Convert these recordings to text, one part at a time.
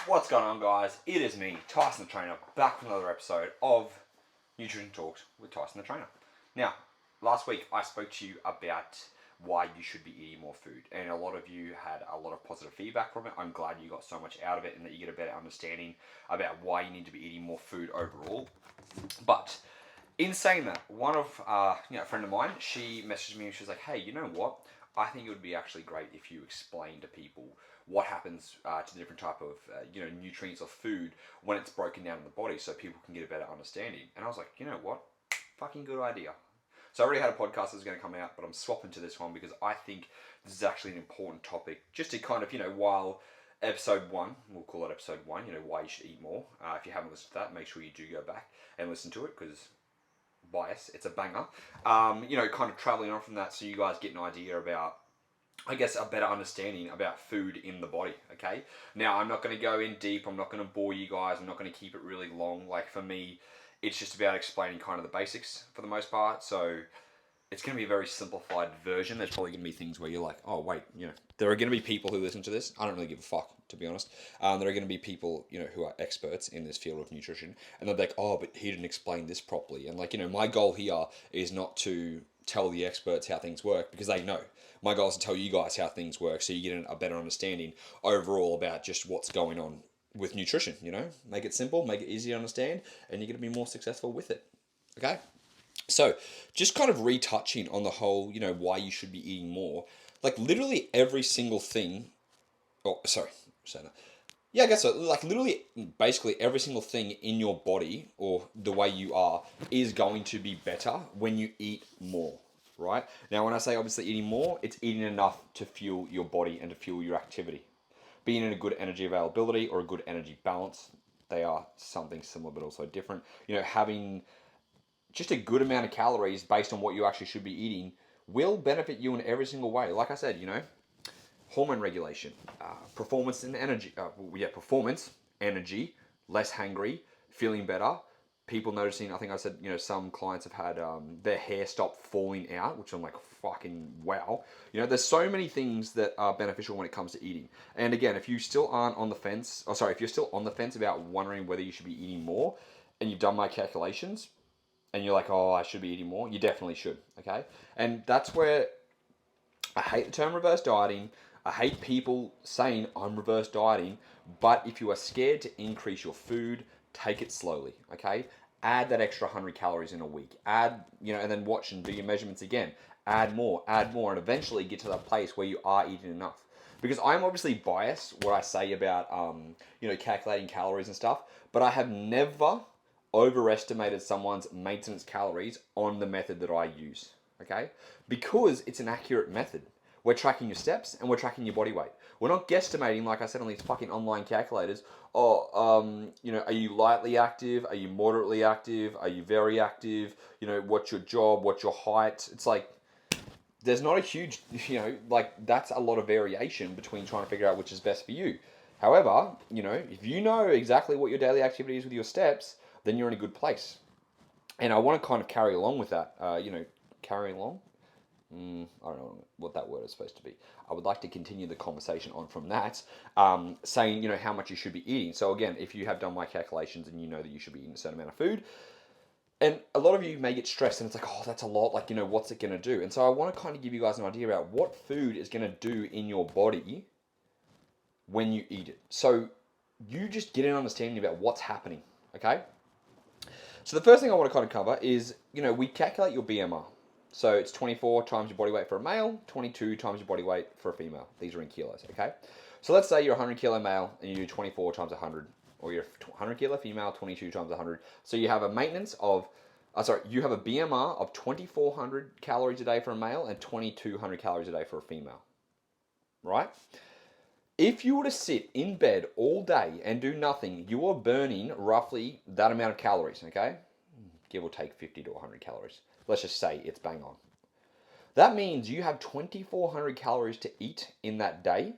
What's going on, guys? It is me, Tyson the Trainer, back with another episode of Nutrition Talks with Tyson the Trainer. Now, last week I spoke to you about why you should be eating more food, and a lot of you had a lot of positive feedback from it. I'm glad you got so much out of it and that you get a better understanding about why you need to be eating more food overall. But in saying that, one of a friend of mine, she messaged me and she was like, "Hey, you know what? I think it would be actually great if you explain to people what happens to the different type of nutrients of food when it's broken down in the body, so people can get a better understanding." And I was like, you know what? Fucking good idea. So I already had a podcast that was going to come out, but I'm swapping to this one because I think this is actually an important topic, just to kind of, while episode 1, we'll call it episode 1, why you should eat more. If you haven't listened to that, make sure you do go back and listen to it, because bias, it's a banger. Kind of traveling on from that, so you guys get an idea about, I guess, a better understanding about food in the body, okay? Now, I'm not going to go in deep, I'm not going to bore you guys, I'm not going to keep it really long. Like, for me, it's just about explaining kind of the basics for the most part, so it's going to be a very simplified version. There's probably going to be things where you're like, oh, wait, there are going to be people who listen to this. I don't really give a fuck, to be honest. There are going to be people, who are experts in this field of nutrition, and they're like, oh, but he didn't explain this properly. And, my goal here is not to tell the experts how things work, because they know. My goal is to tell you guys how things work, so you get a better understanding overall about just what's going on with nutrition, Make it simple, make it easy to understand, and you're going to be more successful with it, okay? So, just kind of retouching on the whole, why you should be eating more. Like, literally every single thing... Oh, sorry. Yeah, I guess so. Like, literally, basically every single thing in your body, or the way you are, is going to be better when you eat more, right? Now, when I say, obviously, eating more, it's eating enough to fuel your body and to fuel your activity. Being in a good energy availability or a good energy balance, they are something similar but also different. Having just a good amount of calories based on what you actually should be eating will benefit you in every single way. Like I said, hormone regulation, performance and energy. Performance, energy, less hangry, feeling better. People noticing, I think I said, some clients have had their hair stop falling out, which I'm like, fucking wow. There's so many things that are beneficial when it comes to eating. And again, if you still aren't on the fence, if you're still on the fence about wondering whether you should be eating more, and you've done my calculations, and you're like, oh, I should be eating more, you definitely should, okay? And that's where I hate the term reverse dieting. I hate people saying I'm reverse dieting, but if you are scared to increase your food, take it slowly, okay? Add that extra 100 calories in a week. Add, and then watch and do your measurements again. Add more, and eventually get to that place where you are eating enough. Because I'm obviously biased what I say about, calculating calories and stuff, but I have never overestimated someone's maintenance calories on the method that I use, okay? Because it's an accurate method. We're tracking your steps and we're tracking your body weight. We're not guesstimating, like I said, on these fucking online calculators. Are you lightly active? Are you moderately active? Are you very active? What's your job? What's your height? It's like, there's not a huge, that's a lot of variation between trying to figure out which is best for you. However, if you know exactly what your daily activity is with your steps, then you're in a good place. And I want to kind of carry along with that, carry along. I don't know what that word is supposed to be. I would like to continue the conversation on from that, saying, how much you should be eating. So again, if you have done my calculations and you know that you should be eating a certain amount of food, and a lot of you may get stressed and it's like, oh, that's a lot, what's it going to do? And so I want to kind of give you guys an idea about what food is going to do in your body when you eat it. So you just get an understanding about what's happening, okay? So the first thing I want to kind of cover is, we calculate your BMR. So it's 24 times your body weight for a male, 22 times your body weight for a female. These are in kilos, okay? So let's say you're a 100 kilo male and you do 24 times 100, or you're a 100 kilo female, 22 times 100. So you have a maintenance of, you have a BMR of 2,400 calories a day for a male and 2,200 calories a day for a female, right? If you were to sit in bed all day and do nothing, you are burning roughly that amount of calories, okay? Give or take 50 to 100 calories. Let's just say it's bang on. That means you have 2,400 calories to eat in that day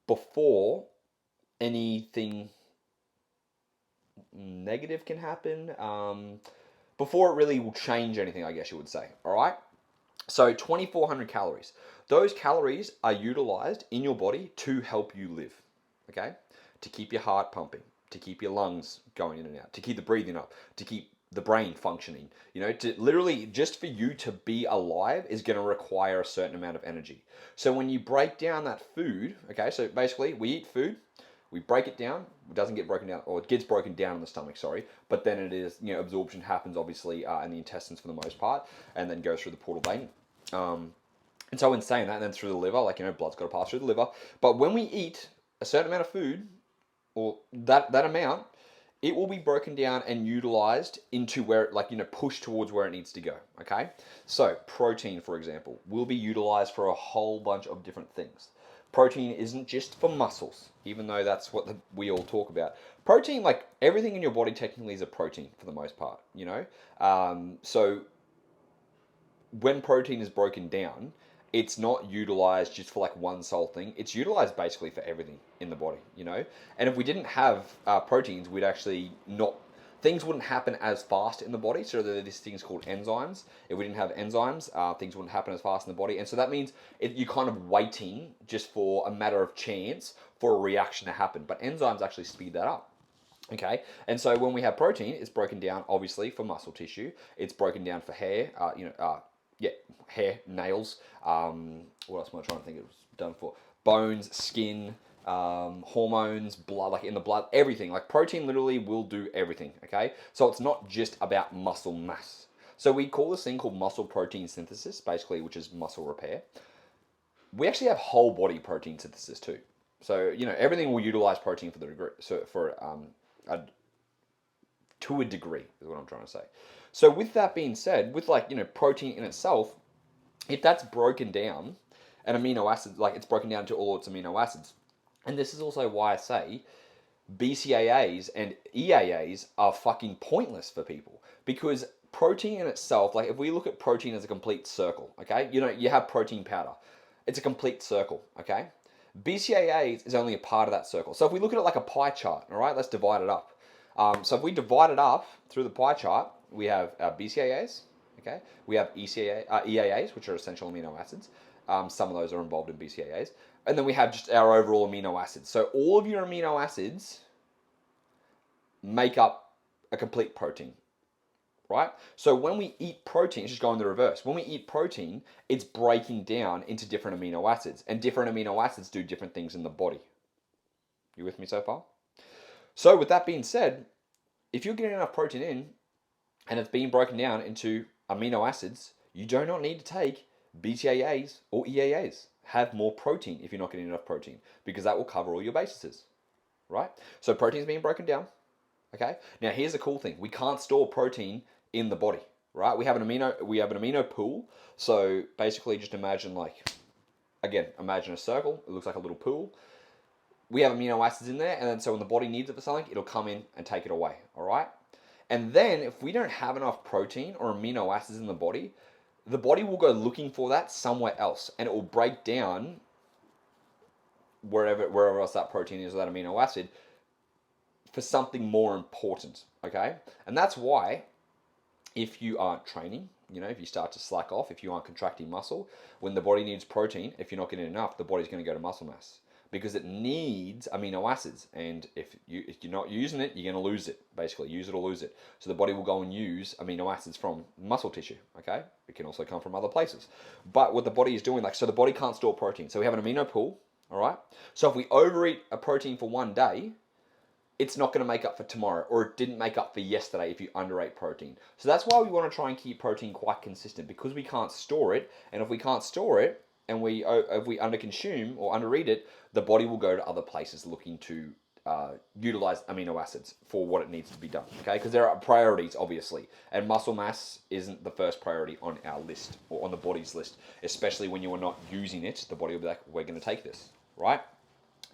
before anything negative can happen, before it really will change anything, I guess you would say, all right? So 2,400 calories. Those calories are utilized in your body to help you live, okay? to keep your heart pumping, to keep your lungs going in and out, to keep the breathing up, to keep the brain functioning, to literally just for you to be alive is going to require a certain amount of energy. So when you break down that food, okay, so basically we eat food, we break it down, it doesn't get broken down, or it gets broken down in the stomach, sorry, but then it is, absorption happens obviously in the intestines for the most part, and then goes through the portal vein. And so in saying that, and then through the liver, blood's got to pass through the liver. But when we eat a certain amount of food, or that amount, it will be broken down and utilized into where, pushed towards where it needs to go, okay? So protein, for example, will be utilized for a whole bunch of different things. Protein isn't just for muscles, even though that's what we all talk about. Protein, everything in your body technically is a protein for the most part, So when protein is broken down, it's not utilized just for one sole thing. It's utilized basically for everything in the body, And if we didn't have proteins, we'd actually not, things wouldn't happen as fast in the body. So there are these things called enzymes. If we didn't have enzymes, things wouldn't happen as fast in the body. And so that means you're kind of waiting just for a matter of chance for a reaction to happen. But enzymes actually speed that up. Okay, and so when we have protein, it's broken down obviously for muscle tissue. It's broken down for hair, hair, nails. What else am I trying to think it was done for? Bones, skin, hormones, blood, in the blood, everything. Protein literally will do everything, okay? So it's not just about muscle mass. So we call this thing called muscle protein synthesis, basically, which is muscle repair. We actually have whole body protein synthesis too. So, everything will utilize protein for the degree, to a degree is what I'm trying to say. So with that being said, with protein in itself, if that's broken down, and amino acids, it's broken down to all its amino acids, and this is also why I say BCAAs and EAAs are fucking pointless for people, because protein in itself, if we look at protein as a complete circle, okay, you have protein powder, it's a complete circle, okay. BCAAs is only a part of that circle. So if we look at it like a pie chart, all right, let's divide it up. So if we divide it up through the pie chart, we have BCAAs, okay? We have EAAs, which are essential amino acids. Some of those are involved in BCAAs. And then we have just our overall amino acids. So all of your amino acids make up a complete protein, right? So when we eat protein, it's just going the reverse. When we eat protein, it's breaking down into different amino acids. And different amino acids do different things in the body. You with me so far? So with that being said, if you're getting enough protein in and it's being broken down into amino acids, you do not need to take BCAAs or EAAs. Have more protein if you're not getting enough protein, because that will cover all your bases, right? So protein's being broken down, okay? Now here's the cool thing. We can't store protein in the body, right? We have an amino pool. So basically just imagine imagine a circle. It looks like a little pool. We have amino acids in there, and then so when the body needs it for something, it'll come in and take it away, all right? And then if we don't have enough protein or amino acids in the body will go looking for that somewhere else, and it will break down wherever else that protein is or that amino acid for something more important, okay? And that's why if you aren't training, if you start to slack off, if you aren't contracting muscle, when the body needs protein, if you're not getting enough, the body's going to go to muscle mass, because it needs amino acids, and if you're not using it, you're going to lose it. Basically, use it or lose it. So the body will go and use amino acids from muscle tissue, okay? It can also come from other places. But what the body is doing, so the body can't store protein. So we have an amino pool, all right? So if we overeat a protein for one day, it's not going to make up for tomorrow, or it didn't make up for yesterday if you underate protein. So that's why we want to try and keep protein quite consistent, because we can't store it, and if we can't store it, and if we underconsume or undereat it, the body will go to other places looking to utilize amino acids for what it needs to be done, okay? Because there are priorities, obviously, and muscle mass isn't the first priority on our list or on the body's list, especially when you are not using it. The body will be like, we're going to take this, right?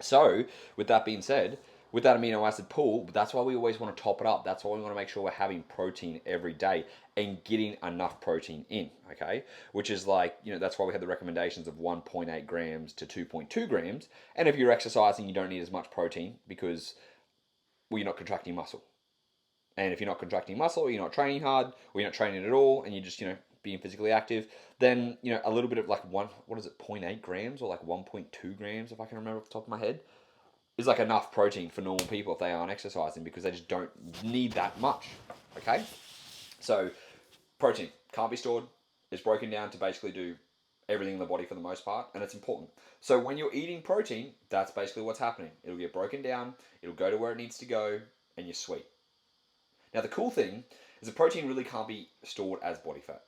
So with that being said, with that amino acid pool, that's why we always want to top it up. That's why we want to make sure we're having protein every day and getting enough protein in, okay? Which is that's why we have the recommendations of 1.8 grams to 2.2 grams. And if you're exercising, you don't need as much protein because you're not contracting muscle. And if you're not contracting muscle, you're not training hard, or you're not training at all, and you're just, being physically active, then, a little bit of 0.8 grams or 1.2 grams, if I can remember off the top of my head, is like enough protein for normal people if they aren't exercising, because they just don't need that much. Okay, so protein can't be stored. It's broken down to basically do everything in the body for the most part, and it's important. So when you're eating protein, that's basically what's happening. It'll get broken down, it'll go to where it needs to go, and you're sweet. Now the cool thing is that protein really can't be stored as body fat.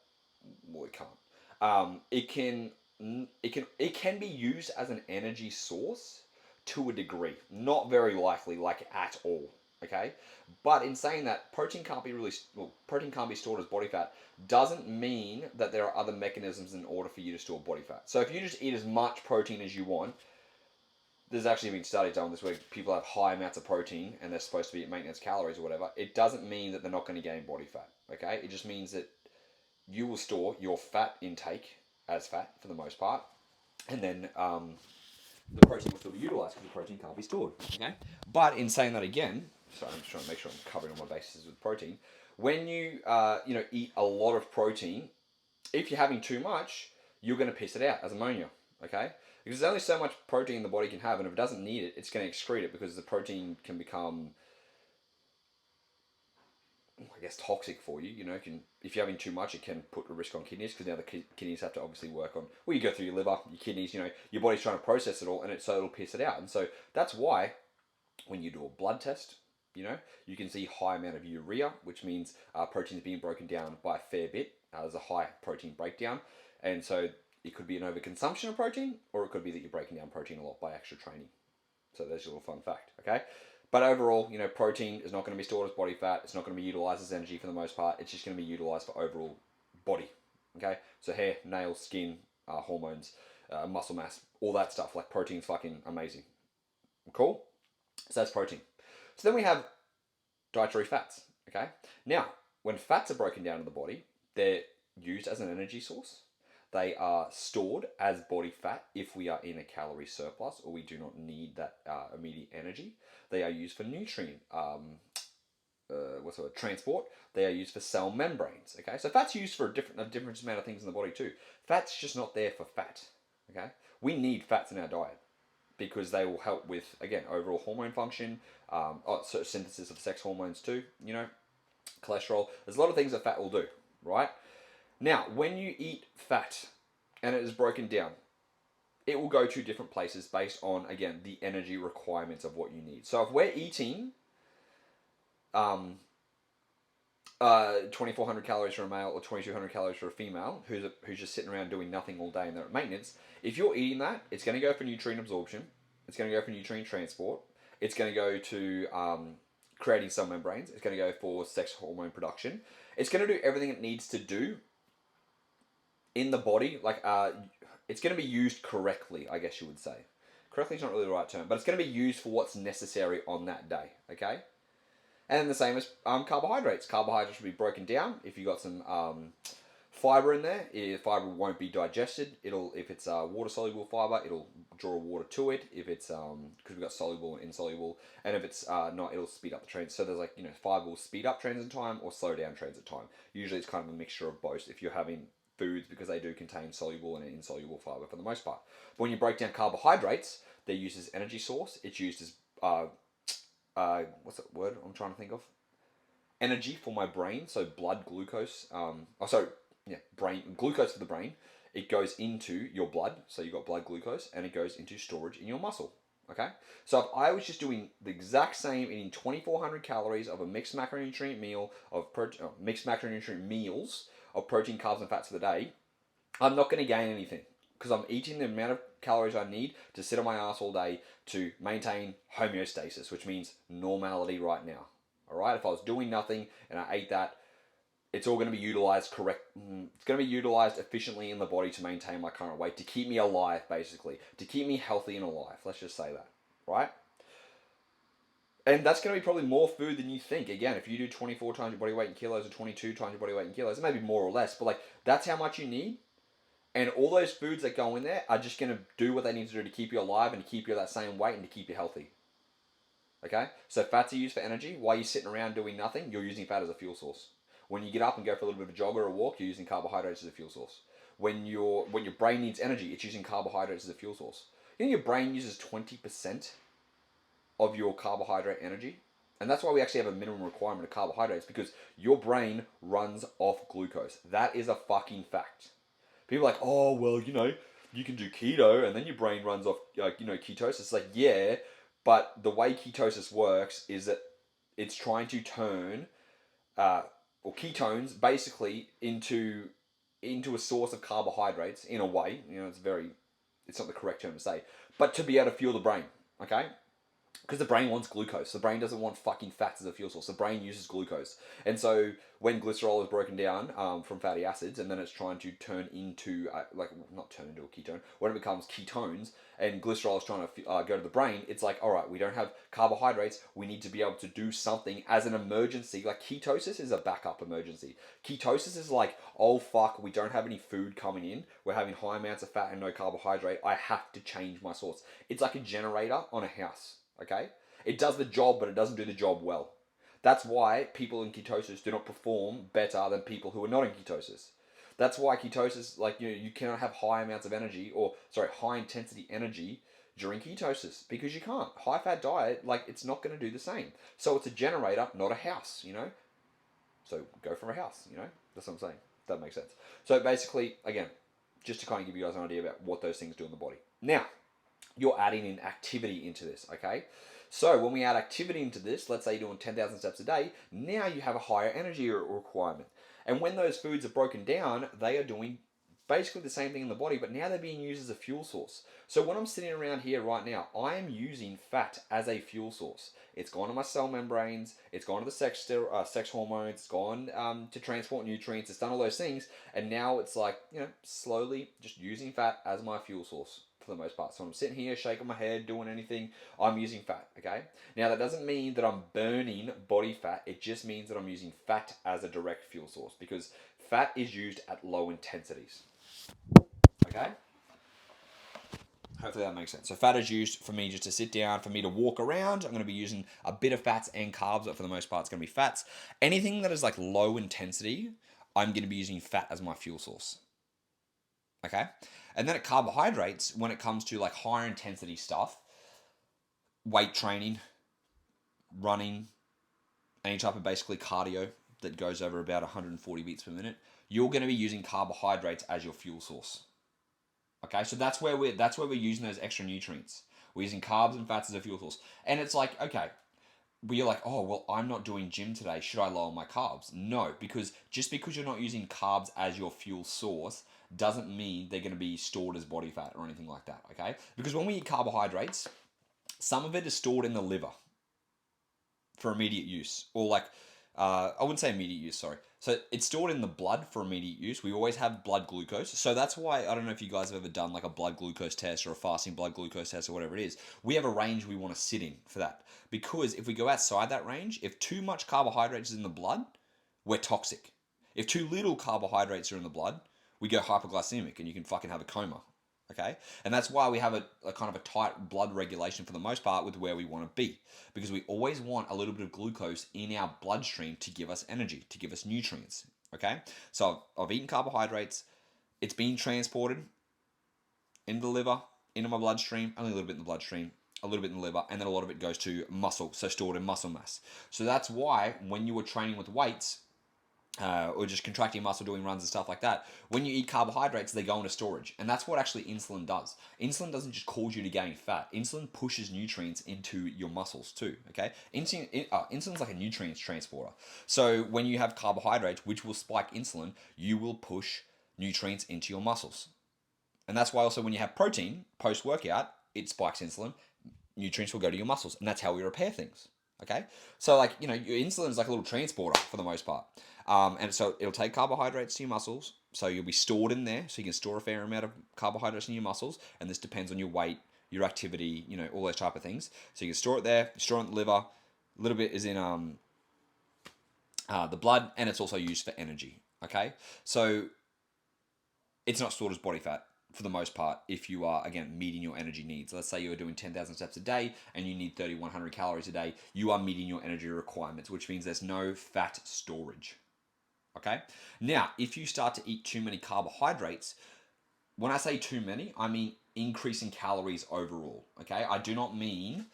Well, it can't. It can be used as an energy source to a degree, not very likely, like at all. Okay, but in saying that, protein can't be stored as body fat doesn't mean that there are other mechanisms in order for you to store body fat. So if you just eat as much protein as you want, there's actually been studies on this where people have high amounts of protein and they're supposed to be at maintenance calories or whatever. It doesn't mean that they're not going to gain body fat. Okay, it just means that you will store your fat intake as fat for the most part, and then the protein will still be utilized because the protein can't be stored. Okay, but in saying that again, so I'm just trying to make sure I'm covering all my bases with protein. When you eat a lot of protein, if you're having too much, you're going to piss it out as ammonia. Okay, because there's only so much protein the body can have, and if it doesn't need it, it's going to excrete it because the protein can become, I guess, toxic for you. If you're having too much, it can put a risk on kidneys, because now the kidneys have to obviously work on. Well, you go through your liver, your kidneys. Your body's trying to process it all, and so it'll piss it out. And so that's why when you do a blood test, you can see high amount of urea, which means protein is being broken down by a fair bit. There's a high protein breakdown, and so it could be an overconsumption of protein, or it could be that you're breaking down protein a lot by extra training. So there's your little fun fact. Okay. But overall, protein is not going to be stored as body fat. It's not going to be utilized as energy for the most part. It's just going to be utilized for overall body. Okay? So hair, nails, skin, hormones, muscle mass, all that stuff. Like, protein's fucking amazing. Cool? So that's protein. So then we have dietary fats. Okay? Now, when fats are broken down in the body, they're used as an energy source. They are stored as body fat if we are in a calorie surplus or we do not need that immediate energy. They are used for nutrient transport. They are used for cell membranes. Okay, so fat's used for a different amount of things in the body too. Fat's just not there for fat. Okay, we need fats in our diet because they will help with, again, overall hormone function, synthesis of sex hormones too. Cholesterol. There's a lot of things that fat will do. Right. Now, when you eat fat and it is broken down, it will go to different places based on, again, the energy requirements of what you need. So if we're eating 2,400 calories for a male or 2,200 calories for a female who's just sitting around doing nothing all day and they're at maintenance, if you're eating that, it's going to go for nutrient absorption, it's going to go for nutrient transport, it's going to go to creating cell membranes, it's going to go for sex hormone production, it's going to do everything it needs to do in the body. It's going to be used correctly, I guess you would say. Correctly is not really the right term, but it's going to be used for what's necessary on that day, okay? And the same as carbohydrates. Carbohydrates will be broken down. If you've got some fiber in there, fiber won't be digested. If it's water-soluble fiber, it'll draw water to it. If it's, because we've got soluble and insoluble, and if it's not, it'll speed up the transit. So there's fiber will speed up transit time or slow down transit time. Usually it's kind of a mixture of both if you're having foods, because they do contain soluble and insoluble fiber for the most part. But when you break down carbohydrates, they're used as energy source. It's used as what's that word I'm trying to think of? Energy for my brain. So blood glucose. Brain glucose for the brain. It goes into your blood. So you've got blood glucose, and it goes into storage in your muscle. Okay. So if I was just doing the exact same, eating 2,400 calories of a mixed macronutrient meal mixed macronutrient meals of protein, carbs, and fats for the day, I'm not going to gain anything because I'm eating the amount of calories I need to sit on my ass all day to maintain homeostasis, which means normality right now. All right, if I was doing nothing and I ate that, it's all going to be utilized It's going to be utilized efficiently in the body to maintain my current weight, to keep me alive, basically, to keep me healthy and alive. Let's just say that, right? And that's going to be probably more food than you think. Again, if you do 24 times your body weight in kilos or 22 times your body weight in kilos, it may be more or less, but that's how much you need. And all those foods that go in there are just going to do what they need to do to keep you alive and to keep you at that same weight and to keep you healthy. Okay? So fats are used for energy. While you're sitting around doing nothing, you're using fat as a fuel source. When you get up and go for a little bit of a jog or a walk, you're using carbohydrates as a fuel source. When your brain needs energy, it's using carbohydrates as a fuel source. Your brain uses 20% of your carbohydrate energy. And that's why we actually have a minimum requirement of carbohydrates, because your brain runs off glucose. That is a fucking fact. People are like, oh, well, you can do keto and then your brain runs off, ketosis. It's like, yeah, but the way ketosis works is that it's trying to turn, or ketones basically into a source of carbohydrates in a way. It's not the correct term to say, but to be able to fuel the brain, okay? Because the brain wants glucose. The brain doesn't want fucking fats as a fuel source. The brain uses glucose. And so when glycerol is broken down from fatty acids, and then it's trying to turn into, not turn into a ketone, when it becomes ketones, and glycerol is trying to go to the brain, it's like, all right, we don't have carbohydrates. We need to be able to do something as an emergency. Like ketosis is a backup emergency. Ketosis is like, oh fuck, we don't have any food coming in. We're having high amounts of fat and no carbohydrate. I have to change my source. It's like a generator on a house. Okay? It does the job, but it doesn't do the job well. That's why people in ketosis do not perform better than people who are not in ketosis. That's why ketosis, you cannot have high amounts of energy, high intensity energy during ketosis, because you can't. High fat diet, it's not going to do the same. So it's a generator, not a house, So go from a house, That's what I'm saying. That makes sense. So basically, again, just to kind of give you guys an idea about what those things do in the body. Now, you're adding in activity into this, okay? So when we add activity into this, let's say you're doing 10,000 steps a day, now you have a higher energy requirement. And when those foods are broken down, they are doing basically the same thing in the body, but now they're being used as a fuel source. So when I'm sitting around here right now, I am using fat as a fuel source. It's gone to my cell membranes, it's gone to the sex hormones, it's gone to transport nutrients, it's done all those things, and now it's slowly just using fat as my fuel source. For the most part. So when I'm sitting here shaking my head, doing anything, I'm using fat, okay? Now that doesn't mean that I'm burning body fat, it just means that I'm using fat as a direct fuel source, because fat is used at low intensities, okay? Hopefully that makes sense. So fat is used for me just to sit down, for me to walk around. I'm going to be using a bit of fats and carbs, but for the most part it's going to be fats. Anything that is low intensity, I'm going to be using fat as my fuel source. Okay? And then at carbohydrates, when it comes to higher intensity stuff, weight training, running, any type of basically cardio that goes over about 140 beats per minute, you're going to be using carbohydrates as your fuel source. Okay? So that's where we're using those extra nutrients. We're using carbs and fats as a fuel source. And it's okay, you're like, oh, well, I'm not doing gym today. Should I lower my carbs? No, because just because you're not using carbs as your fuel source doesn't mean they're going to be stored as body fat or anything like that, okay? Because when we eat carbohydrates, some of it is stored in the liver for immediate use. Or I wouldn't say immediate use, sorry. So it's stored in the blood for immediate use. We always have blood glucose. So that's why, I don't know if you guys have ever done a blood glucose test or a fasting blood glucose test or whatever it is. We have a range we want to sit in for that. Because if we go outside that range, if too much carbohydrates is in the blood, we're toxic. If too little carbohydrates are in the blood, we go hypoglycemic and you can fucking have a coma. Okay? And that's why we have a kind of a tight blood regulation for the most part with where we want to be. Because we always want a little bit of glucose in our bloodstream to give us energy, to give us nutrients. Okay? So I've eaten carbohydrates. It's been transported into the liver, into my bloodstream, only a little bit in the bloodstream, a little bit in the liver, and then a lot of it goes to muscle, so stored in muscle mass. So that's why when you were training with weights, or just contracting muscle, doing runs and stuff like that, when you eat carbohydrates, they go into storage. And that's what actually insulin does. Insulin doesn't just cause you to gain fat. Insulin pushes nutrients into your muscles too, okay? Insulin's like a nutrients transporter. So when you have carbohydrates, which will spike insulin, you will push nutrients into your muscles. And that's why also when you have protein, post-workout, it spikes insulin, nutrients will go to your muscles. And that's how we repair things, okay? So your insulin is like a little transporter for the most part. And so it'll take carbohydrates to your muscles. So you'll be stored in there. So you can store a fair amount of carbohydrates in your muscles. And this depends on your weight, your activity, all those type of things. So you can store it there, store it in the liver. A little bit is in the blood, and it's also used for energy. Okay? So it's not stored as body fat for the most part if you are, again, meeting your energy needs. Let's say you're doing 10,000 steps a day and you need 3,100 calories a day. You are meeting your energy requirements, which means there's no fat storage. Okay? Now, if you start to eat too many carbohydrates, when I say too many, I mean increasing calories overall. Okay? I do not mean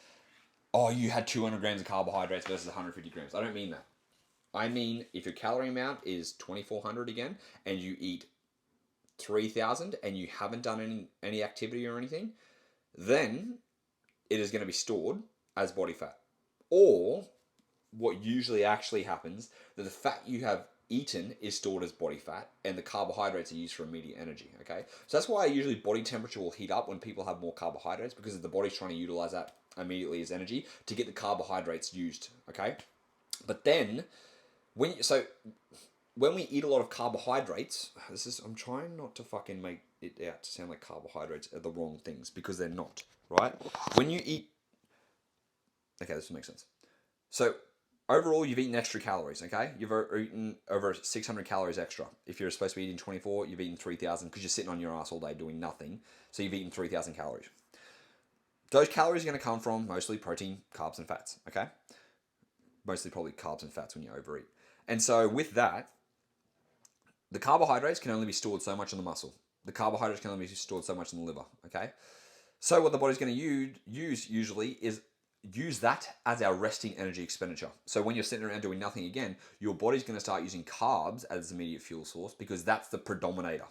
oh, you had 200 grams of carbohydrates versus 150 grams. I don't mean that. I mean, if your calorie amount is 2,400 again, and you eat 3,000 and you haven't done any activity or anything, then it is going to be stored as body fat. Or what usually actually happens, that the fat you have eaten is stored as body fat and the carbohydrates are used for immediate energy. Okay, so that's why usually body temperature will heat up when people have more carbohydrates, because the body's trying to utilize that immediately as energy to get the carbohydrates used. Okay, but then when we eat a lot of carbohydrates, I'm trying not to fucking make it out to sound like carbohydrates are the wrong things, because they're not, right? When you eat, okay, this will make sense. So overall, you've eaten extra calories, okay? You've eaten over 600 calories extra. If you're supposed to be eating 24, you've eaten 3,000 because you're sitting on your ass all day doing nothing. So you've eaten 3,000 calories. Those calories are going to come from mostly protein, carbs, and fats, okay? Mostly probably carbs and fats when you overeat. And so with that, the carbohydrates can only be stored so much in the muscle. The carbohydrates can only be stored so much in the liver, okay? So what the body's going to use usually is use that as our resting energy expenditure. So when you're sitting around doing nothing again, your body's going to start using carbs as its immediate fuel source, because that's the predominator.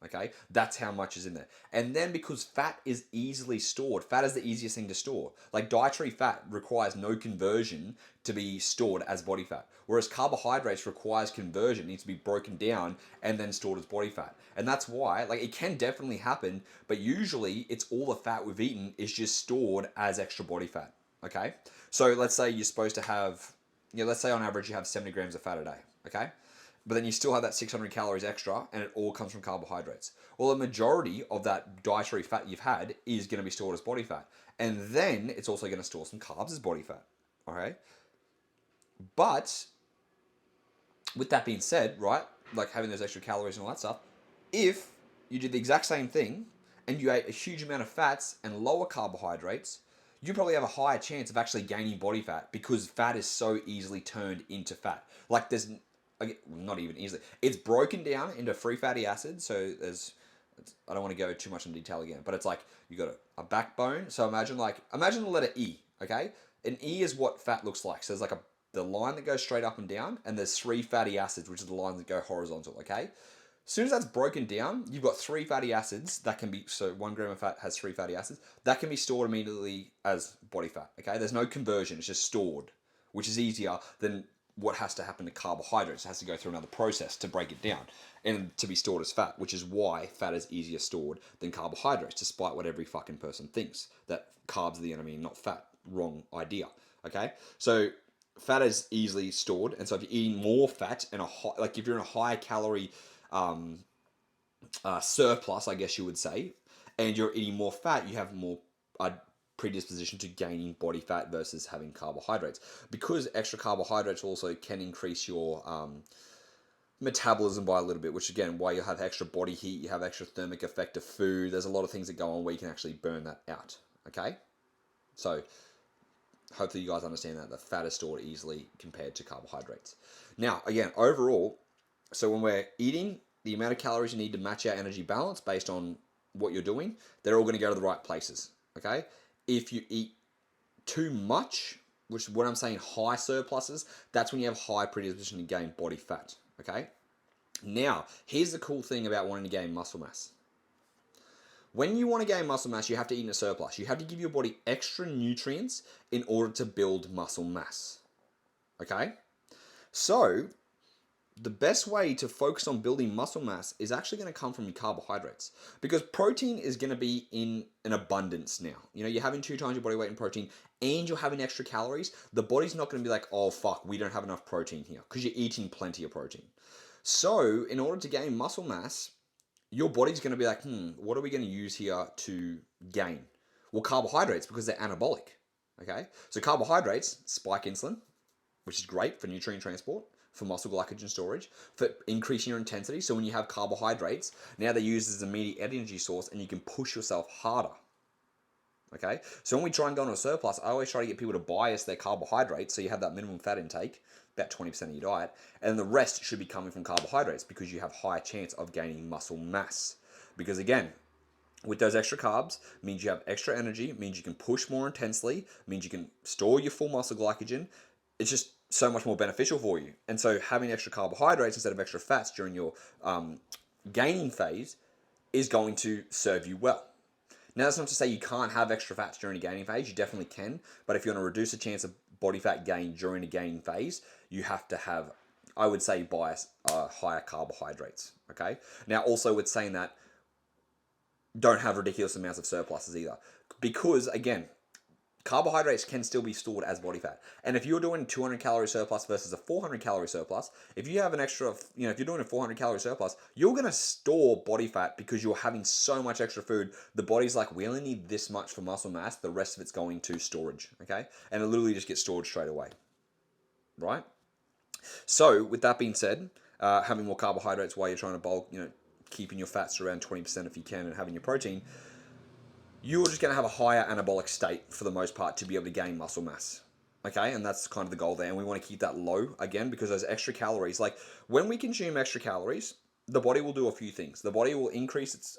Okay, that's how much is in there. And then because fat is easily stored, fat is the easiest thing to store. Like dietary fat requires no conversion to be stored as body fat, whereas carbohydrates requires conversion, needs to be broken down and then stored as body fat. And that's why, like, it can definitely happen, but usually it's all the fat we've eaten is just stored as extra body fat. Okay, so let's say you're supposed to have, let's say on average you have 70 grams of fat a day. Okay, but then you still have that 600 calories extra, and it all comes from carbohydrates. Well, the majority of that dietary fat you've had is going to be stored as body fat, and then it's also going to store some carbs as body fat. Okay, but with that being said, right, like having those extra calories and all that stuff, if you did the exact same thing and you ate a huge amount of fats and lower carbohydrates, you probably have a higher chance of actually gaining body fat, because fat is so easily turned into fat. Like there's not even easily. It's broken down into free fatty acids. So I don't want to go too much in detail again, but it's like you got a backbone. So imagine the letter E. Okay, an E is what fat looks like. So there's like the line that goes straight up and down, and there's three fatty acids, which are the lines that go horizontal. Okay. As soon as that's broken down, you've got three fatty acids that can be, so 1 gram of fat has three fatty acids, that can be stored immediately as body fat, okay? There's no conversion, it's just stored, which is easier than what has to happen to carbohydrates. It has to go through another process to break it down and to be stored as fat, which is why fat is easier stored than carbohydrates, despite what every fucking person thinks, that carbs are the enemy and not fat. Wrong idea, okay? So fat is easily stored, and so if you're eating more fat and if you're in a high calorie surplus, I guess you would say, and you're eating more fat, you have more predisposition to gaining body fat versus having carbohydrates, because extra carbohydrates also can increase your metabolism by a little bit, which again, why you have extra body heat, you have extra thermic effect of food. There's a lot of things that go on where you can actually burn that out. Okay, so hopefully you guys understand that the fat is stored easily compared to carbohydrates. Now, again, overall, so when we're eating, the amount of calories you need to match our energy balance based on what you're doing, they're all going to go to the right places. Okay, if you eat too much, which is what I'm saying, high surpluses, that's when you have high predisposition to gain body fat. Okay, now here's the cool thing about wanting to gain muscle mass. When you want to gain muscle mass, you have to eat in a surplus. You have to give your body extra nutrients in order to build muscle mass. Okay, so the best way to focus on building muscle mass is actually going to come from your carbohydrates, because protein is going to be in an abundance now. You're having 2 times your body weight in protein and you're having extra calories. The body's not going to be like, oh fuck, we don't have enough protein here, because you're eating plenty of protein. So in order to gain muscle mass, your body's going to be like, what are we going to use here to gain? Well, carbohydrates, because they're anabolic. Okay, so carbohydrates spike insulin, which is great for nutrient transport, for muscle glycogen storage, for increasing your intensity. So when you have carbohydrates, now they're used as an immediate energy source, and you can push yourself harder. Okay, so when we try and go into a surplus, I always try to get people to bias their carbohydrates, so you have that minimum fat intake, about 20% of your diet, and the rest should be coming from carbohydrates, because you have higher chance of gaining muscle mass. Because again, With those extra carbs, means you have extra energy, means you can push more intensely, means you can store your full muscle glycogen. It's just so much more beneficial for you. And so having extra carbohydrates instead of extra fats during your gaining phase is going to serve you well. Now, that's not to say you can't have extra fats during a gaining phase. You definitely can. But if you want to reduce the chance of body fat gain during a gaining phase, you have to have, I would say, bias higher carbohydrates. Okay. Now, also with saying that, don't have ridiculous amounts of surpluses either. Because, again, carbohydrates can still be stored as body fat. And if you're doing 200 calorie surplus versus a 400 calorie surplus, if you have an extra, if you're doing a 400 calorie surplus, you're going to store body fat because you're having so much extra food. The body's like, we only need this much for muscle mass. The rest of it's going to storage. Okay. And it literally just gets stored straight away. Right. So with that being said, having more carbohydrates while you're trying to bulk, keeping your fats around 20% if you can and having your protein, you're just going to have a higher anabolic state for the most part to be able to gain muscle mass. Okay, and that's kind of the goal there. And we want to keep that low again because those extra calories, like when we consume extra calories, the body will do a few things. The body will increase its,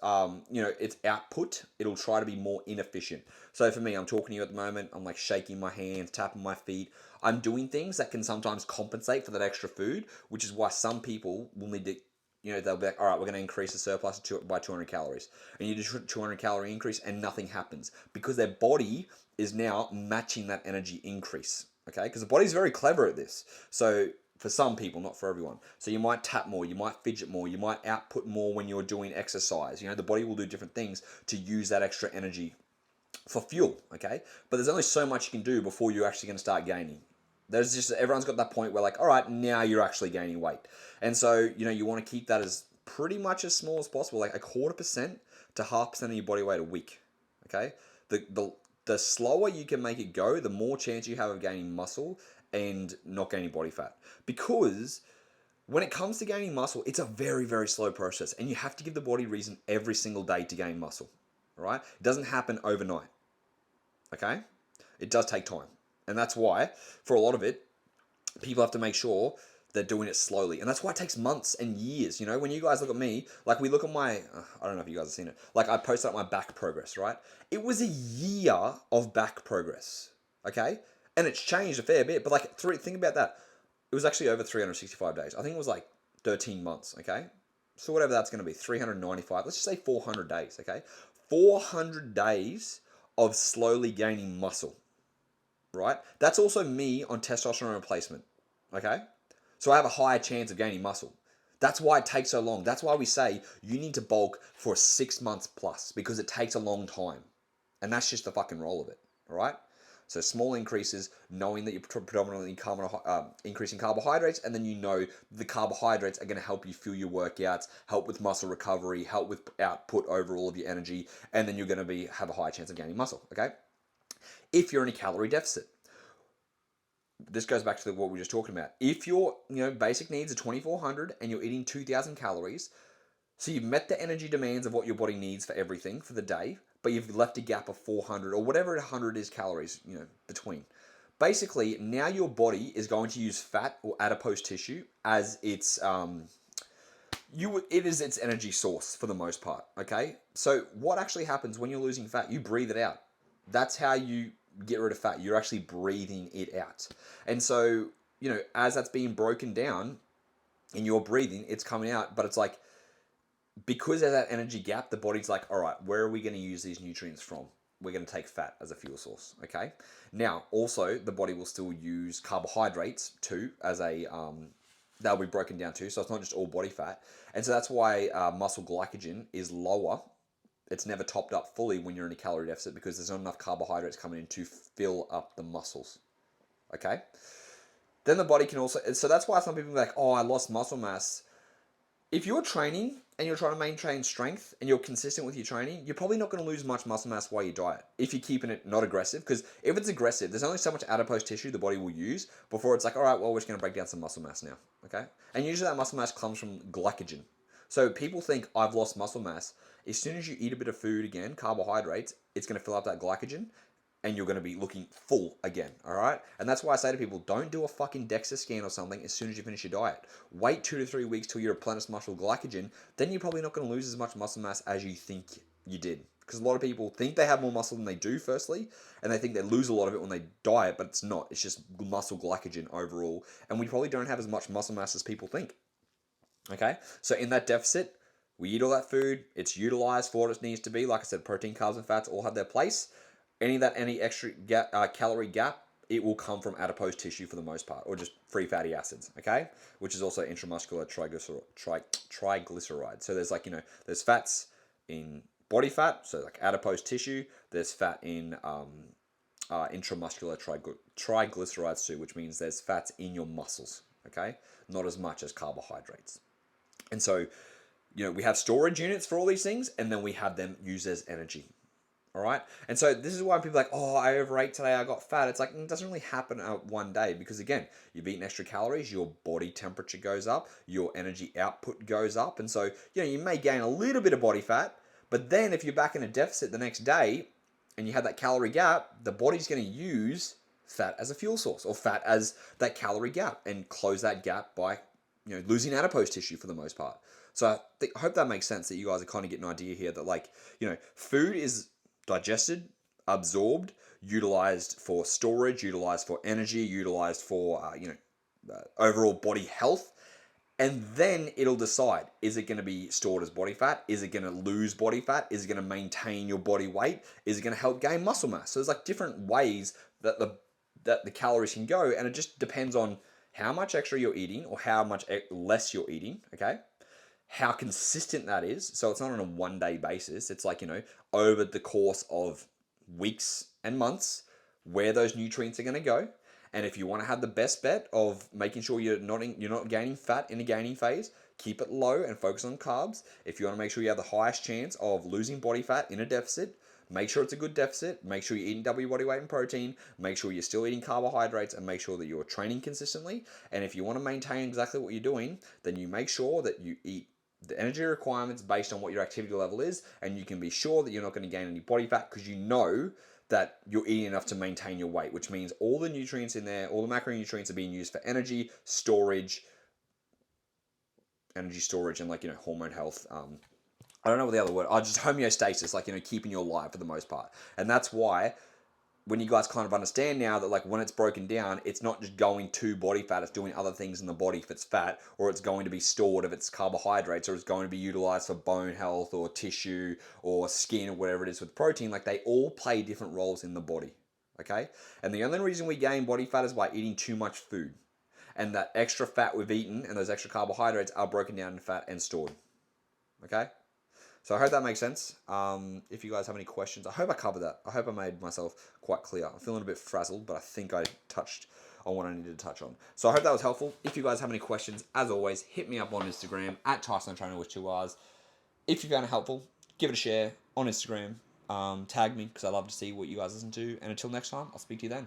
its output. It'll try to be more inefficient. So for me, I'm talking to you at the moment. I'm like shaking my hands, tapping my feet. I'm doing things that can sometimes compensate for that extra food, which is why some people will need to, they'll be like, all right, we're going to increase the surplus by 200 calories. And you do 200 calorie increase and nothing happens because their body is now matching that energy increase. Okay, because the body's very clever at this. So for some people, not for everyone. So you might tap more, you might fidget more, you might output more when you're doing exercise. The body will do different things to use that extra energy for fuel, okay? But there's only so much you can do before you're actually going to start gaining. There's just, everyone's got that point where like, all right, now you're actually gaining weight. And so, you want to keep that as pretty much as small as possible, like 0.25% to 0.5% of your body weight a week, okay? The slower you can make it go, the more chance you have of gaining muscle and not gaining body fat. Because when it comes to gaining muscle, it's a very, very slow process. And you have to give the body reason every single day to gain muscle. All right? It doesn't happen overnight. Okay? It does take time. And that's why, for a lot of it, people have to make sure they're doing it slowly. And that's why it takes months and years. When you guys look at me, like we look at my, I don't know if you guys have seen it, like I posted up my back progress, right? It was a year of back progress, okay? And it's changed a fair bit, but like think about that. It was actually over 365 days. I think it was like 13 months, okay? So whatever that's going to be, 395, let's just say 400 days, okay? 400 days of slowly gaining muscle, right? That's also me on testosterone replacement, okay? So I have a higher chance of gaining muscle. That's why it takes so long. That's why we say you need to bulk for 6 months plus because it takes a long time. And that's just the fucking roll of it, all right? So small increases, knowing that you're predominantly increasing carbohydrates, and then the carbohydrates are going to help you fuel your workouts, help with muscle recovery, help with output overall of your energy, and then you're going to have a higher chance of gaining muscle, okay? If you're in a calorie deficit, this goes back to what we were just talking about. If your basic needs are 2,400 and you're eating 2,000 calories, so you've met the energy demands of what your body needs for everything for the day, but you've left a gap of 400 or whatever 100 is calories, between. Basically, now your body is going to use fat or adipose tissue as its it is its energy source for the most part. Okay, so what actually happens when you're losing fat? You breathe it out. That's how you get rid of fat. You're actually breathing it out. And so, as that's being broken down in your breathing, it's coming out, but it's like, because of that energy gap, the body's like, all right, where are we going to use these nutrients from? We're going to take fat as a fuel source, okay? Now, also, the body will still use carbohydrates too as they'll be broken down too, so it's not just all body fat. And so that's why muscle glycogen is lower. It's never topped up fully when you're in a calorie deficit because there's not enough carbohydrates coming in to fill up the muscles, okay? Then the body can also, so that's why some people are like, oh, I lost muscle mass. If you're training and you're trying to maintain strength and you're consistent with your training, you're probably not going to lose much muscle mass while you diet if you're keeping it not aggressive. Because if it's aggressive, there's only so much adipose tissue the body will use before it's like, all right, well, we're just going to break down some muscle mass now, okay? And usually that muscle mass comes from glycogen. So people think I've lost muscle mass. As soon as you eat a bit of food again, carbohydrates, it's going to fill up that glycogen and you're going to be looking full again, all right? And that's why I say to people, don't do a fucking DEXA scan or something as soon as you finish your diet. Wait 2 to 3 weeks till you replenish muscle glycogen, then you're probably not going to lose as much muscle mass as you think you did, Because a lot of people think they have more muscle than they do, firstly, and they think they lose a lot of it when they diet, but it's not. It's just muscle glycogen overall, and we probably don't have as much muscle mass as people think. Okay, so in that deficit, we eat all that food. It's utilized for what it needs to be. Like I said, protein, carbs, and fats all have their place. Any extra calorie gap, it will come from adipose tissue for the most part, or just free fatty acids. Okay, which is also intramuscular triglyceride. So there's there's fats in body fat, so like adipose tissue. There's fat in intramuscular triglycerides too, which means there's fats in your muscles. Okay, not as much as carbohydrates. And so, we have storage units for all these things, and then we have them used as energy. All right. And so this is why people are like, oh, I overate today, I got fat. It's like, it doesn't really happen one day, because again, you've eaten extra calories, your body temperature goes up, your energy output goes up. And so, you may gain a little bit of body fat, but then if you're back in a deficit the next day and you have that calorie gap, the body's going to use fat as a fuel source, or fat as that calorie gap, and close that gap by losing adipose tissue for the most part. So I hope that makes sense, that you guys are kind of getting an idea here that food is digested, absorbed, utilized for storage, utilized for energy, utilized for overall body health. And then it'll decide, is it going to be stored as body fat? Is it going to lose body fat? Is it going to maintain your body weight? Is it going to help gain muscle mass? So there's different ways that the calories can go, and it just depends on how much extra you're eating or how much less you're eating, okay? How consistent that is. So it's not on a one-day basis. It's over the course of weeks and months, where those nutrients are going to go. And if you want to have the best bet of making sure you're not gaining fat in a gaining phase, keep it low and focus on carbs. If you want to make sure you have the highest chance of losing body fat in a deficit, make sure it's a good deficit. Make sure you're eating W body weight and protein. Make sure you're still eating carbohydrates, and make sure that you're training consistently. And if you want to maintain exactly what you're doing, then you make sure that you eat the energy requirements based on what your activity level is, and you can be sure that you're not going to gain any body fat, because that you're eating enough to maintain your weight, which means all the nutrients in there, all the macronutrients are being used for energy storage, and hormone health. I don't know what the other word. Just homeostasis, keeping you alive for the most part. And that's why, when you guys kind of understand now that when it's broken down, it's not just going to body fat, it's doing other things in the body if it's fat, or it's going to be stored if it's carbohydrates, or it's going to be utilized for bone health or tissue or skin or whatever it is with protein. They all play different roles in the body, okay? And the only reason we gain body fat is by eating too much food. And that extra fat we've eaten and those extra carbohydrates are broken down into fat and stored, okay? So I hope that makes sense. If you guys have any questions, I hope I covered that. I hope I made myself quite clear. I'm feeling a bit frazzled, but I think I touched on what I needed to touch on. So I hope that was helpful. If you guys have any questions, as always, hit me up on Instagram at tysonthetrainerr with 2 R's. If you found it helpful, give it a share on Instagram. Tag me, because I love to see what you guys listen to. And until next time, I'll speak to you then.